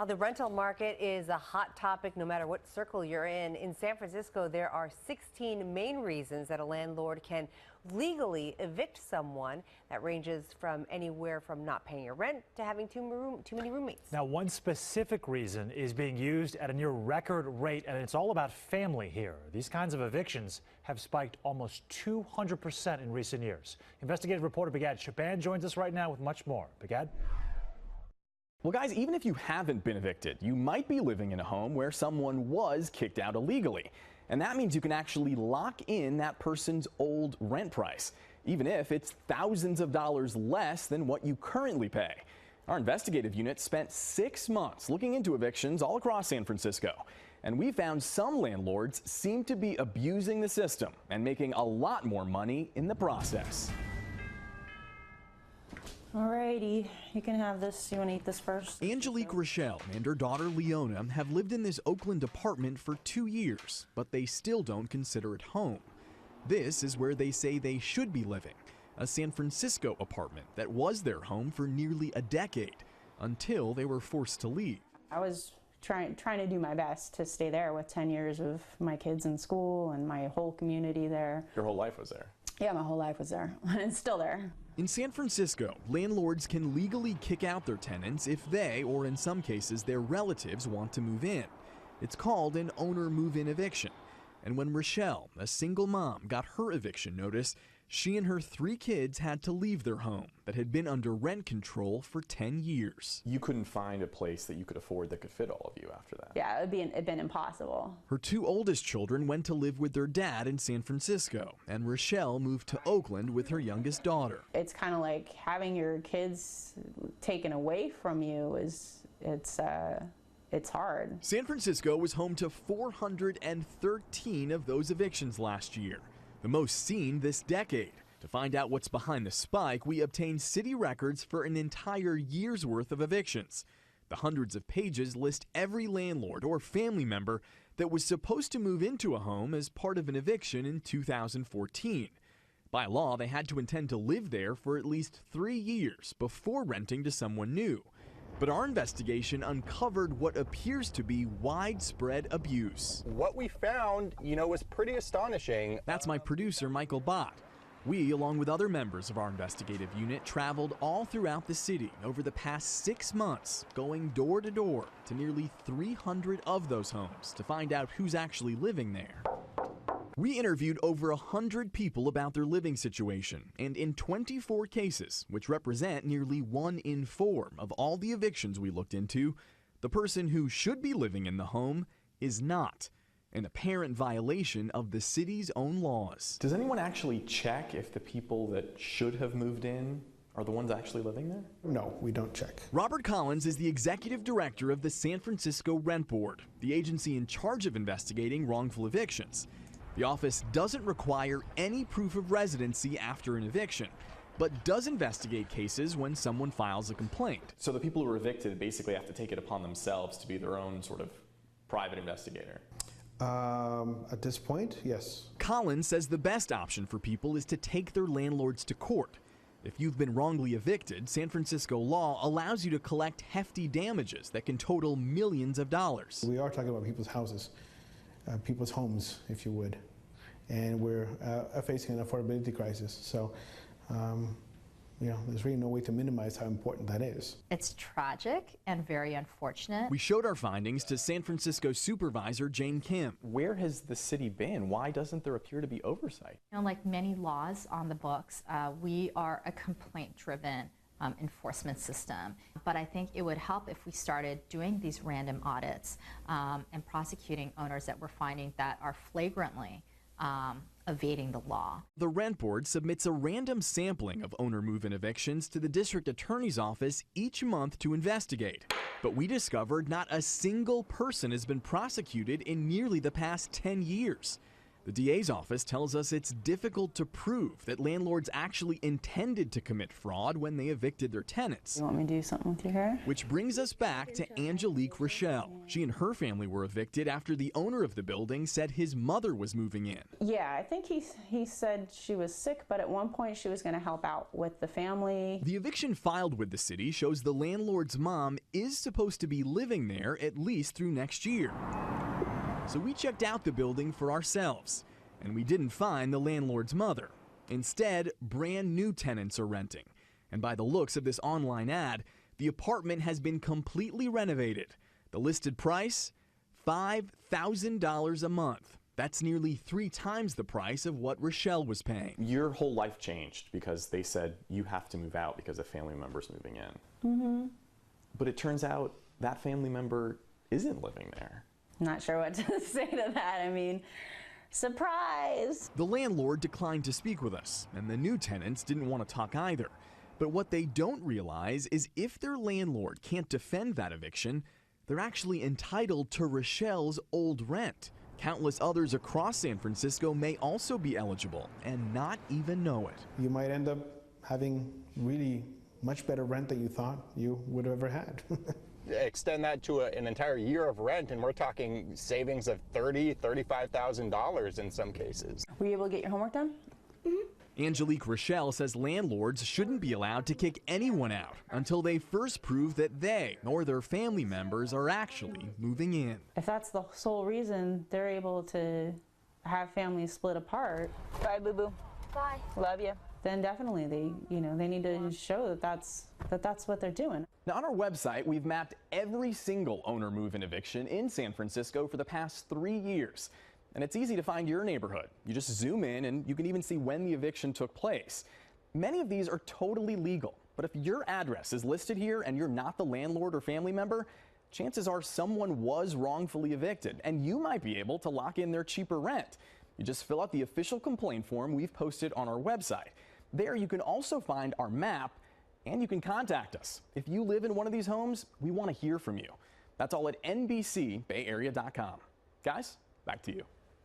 The rental market is a hot topic no matter what circle you're in. In San Francisco, there are 16 main reasons that a landlord can legally evict someone. That ranges from anywhere from not paying your rent to having too many roommates. Now, one specific reason is being used at a near record rate, and it's all about family here. These kinds of evictions have spiked almost 200% in recent years. Investigative reporter Brigad Shaban joins us right now with much more. Brigad? Well, guys, even if you haven't been evicted, you might be living in a home where someone was kicked out illegally. And that means you can actually lock in that person's old rent price, even if it's thousands of dollars less than what you currently pay. Our investigative unit spent 6 months looking into evictions all across San Francisco. And we found some landlords seem to be abusing the system and making a lot more money in the process. Alrighty, you can have this. You want to eat this first? Angelique Rochelle and her daughter Leona have lived in this Oakland apartment for 2 years, but they still don't consider it home. This is where they say they should be living, a San Francisco apartment that was their home for nearly a decade, until they were forced to leave. I was trying to do my best to stay there with 10 years of my kids in school and my whole community there. Your whole life was there? Yeah, my whole life was there. It's still there. In San Francisco, landlords can legally kick out their tenants if they, or in some cases their relatives, want to move in. It's called an owner move-in eviction. And when Rochelle, a single mom, got her eviction notice, she and her 3 kids had to leave their home that had been under rent control for 10 years. You couldn't find a place that you could afford that could fit all of you after that? Yeah, it'd been impossible. Her 2 oldest children went to live with their dad in San Francisco, and Rochelle moved to Oakland with her youngest daughter. It's kind of like having your kids taken away from you it's hard. San Francisco was home to 413 of those evictions last year, the most seen this decade. To find out what's behind the spike, we obtained city records for an entire year's worth of evictions. The hundreds of pages list every landlord or family member that was supposed to move into a home as part of an eviction in 2014. By law, they had to intend to live there for at least 3 years before renting to someone new. But our investigation uncovered what appears to be widespread abuse. What we found, was pretty astonishing. That's my producer, Michael Bott. We, along with other members of our investigative unit, traveled all throughout the city over the past 6 months, going door to door to nearly 300 of those homes to find out who's actually living there. We interviewed over 100 people about their living situation, and in 24 cases, which represent nearly 1 in 4 of all the evictions we looked into, the person who should be living in the home is not, an apparent violation of the city's own laws. Does anyone actually check if the people that should have moved in are the ones actually living there? No, we don't check. Robert Collins is the executive director of the San Francisco Rent Board, the agency in charge of investigating wrongful evictions. The office doesn't require any proof of residency after an eviction, but does investigate cases when someone files a complaint. So the people who are evicted basically have to take it upon themselves to be their own sort of private investigator? At this point, yes. Collins says the best option for people is to take their landlords to court. If you've been wrongly evicted, San Francisco law allows you to collect hefty damages that can total millions of dollars. We are talking about people's houses, people's homes, if you would. And we're facing an affordability crisis. So, there's really no way to minimize how important that is. It's tragic and very unfortunate. We showed our findings to San Francisco Supervisor Jane Kim. Where has the city been? Why doesn't there appear to be oversight? Like many laws on the books, we are a complaint-driven enforcement system. But I think it would help if we started doing these random audits and prosecuting owners that we're finding that are flagrantly evading the law. The Rent Board submits a random sampling of owner move-in evictions to the district attorney's office each month to investigate. But we discovered not a single person has been prosecuted in nearly the past 10 years. The DA's office tells us it's difficult to prove that landlords actually intended to commit fraud when they evicted their tenants. You want me to do something with your hair? Which brings us back to Angelique Rochelle. She and her family were evicted after the owner of the building said his mother was moving in. Yeah, I think he said she was sick, but at one point she was going to help out with the family. The eviction filed with the city shows the landlord's mom is supposed to be living there at least through next year. So we checked out the building for ourselves, and we didn't find the landlord's mother. Instead, brand new tenants are renting. And by the looks of this online ad, the apartment has been completely renovated. The listed price, $5,000 a month. That's nearly 3 times the price of what Rochelle was paying. Your whole life changed because they said you have to move out because a family member's moving in. Mm-hmm. But it turns out that family member isn't living there. Not sure what to say to that. I mean, surprise! The landlord declined to speak with us, and the new tenants didn't want to talk either. But what they don't realize is if their landlord can't defend that eviction, they're actually entitled to Rochelle's old rent. Countless others across San Francisco may also be eligible and not even know it. You might end up having really much better rent than you thought you would have ever had. Extend that to an entire year of rent, and we're talking savings of $30,000, $35,000 in some cases. Were you able to get your homework done? Mm-hmm. Angelique Rochelle says landlords shouldn't be allowed to kick anyone out until they first prove that they or their family members are actually moving in. If that's the sole reason they're able to have families split apart. Bye, boo-boo. Bye. Love you. Then definitely they need to show that that's what they're doing. Now on our website, we've mapped every single owner move-in eviction in San Francisco for the past 3 years. And it's easy to find your neighborhood. You just zoom in and you can even see when the eviction took place. Many of these are totally legal, but if your address is listed here and you're not the landlord or family member, chances are someone was wrongfully evicted and you might be able to lock in their cheaper rent. You just fill out the official complaint form we've posted on our website. There you can also find our map and you can contact us. If you live in one of these homes, we want to hear from you. That's all at NBCBayArea.com. Guys, back to you.